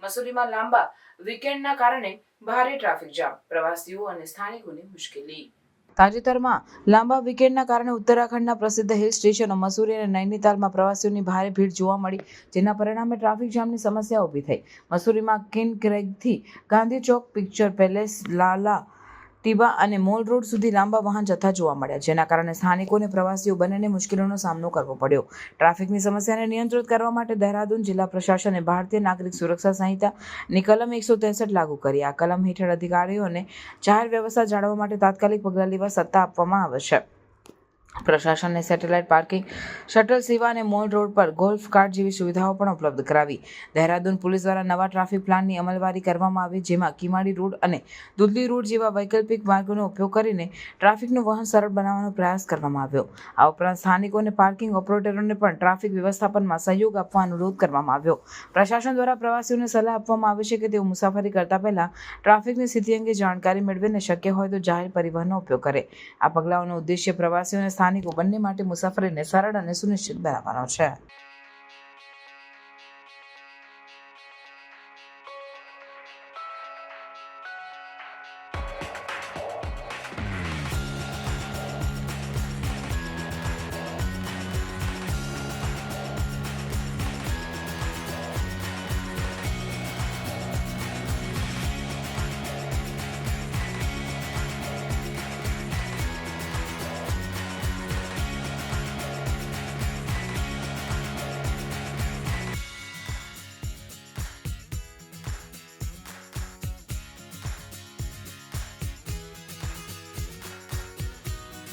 મસૂરીમાં લાંબા વીકેન્ડના કારણે ભારે ટ્રાફિક જામ, પ્રવાસીઓ અને સ્થાનિકોને મુશ્કેલી। તાજેતરમાં લાંબા વીકેન્ડના કારણે ઉત્તરાખંડના પ્રસિદ્ધ હિલ સ્ટેશનો મસૂરી અને નૈનીતાલમાં પ્રવાસીઓની ભારે ભીડ જોવા મળી, જેના પરિણામે ટ્રાફિક જામની સમસ્યા ઊભી થઈ। મસૂરીમાં કિન ક્રેગથી ગાંધી ચોક, પિક્ચર પેલેસ, લાલા ટીબા અને મોલ રોડ સુધી લાંબા વાહન જથ્થા જોવા મળ્યા, જેના કારણે સ્થાનિકો અને પ્રવાસીઓ બંનેને મુશ્કેલીનો સામનો કરવો પડ્યો। ટ્રાફિકની સમસ્યાને નિયંત્રિત કરવા માટે દહેરાદૂન જિલ્લા પ્રશાસને ભારતીય નાગરિક સુરક્ષા સંહિતાની કલમ 163 લાગુ કરી। આ કલમ હેઠળ અધિકારીઓને જાહેર વ્યવસ્થા જાળવવા માટે તાત્કાલિક પગલાં લેવા સત્તા આપવામાં આવે છે। પ્રશાસને સેટેલાઇટ પાર્કિંગ, શટલ સેવા અને મોલ રોડ પર ગોલ્ફ કાર્ટ જેવી સુવિધાઓ પણ ઉપલબ્ધ કરાવી। દહેરાદૂન પોલીસ દ્વારા નવા ટ્રાફિક પ્લાનની અમલવારી કરવામાં આવી, જેમાં કિમાડી રોડ અને દુધલી રોડ જેવા વૈકલ્પિક માર્ગોનો ઉપયોગ કરીને ટ્રાફિકનું વહન સરળ બનાવવાનો પ્રયાસ કરવામાં આવ્યો। આ ઉપરાંત સ્થાનિકો અને પાર્કિંગ ઓપરેટરોને પણ ટ્રાફિક વ્યવસ્થાપનમાં સહયોગ આપવા અનુરોધ કરવામાં આવ્યો। પ્રશાસન દ્વારા પ્રવાસીઓને સલાહ આપવામાં આવી છે કે તેઓ મુસાફરી કરતા પહેલા ટ્રાફિકની સ્થિતિ અંગે જાણકારી મેળવીને શક્ય હોય તો જાહેર પરિવહનનો ઉપયોગ કરે। આ પગલાંઓનો ઉદ્દેશ્ય પ્રવાસીઓ અને સ્થાનિકો બંને માટે મુસાફરીને સરળ અને સુનિશ્ચિત બનાવવાનો છે।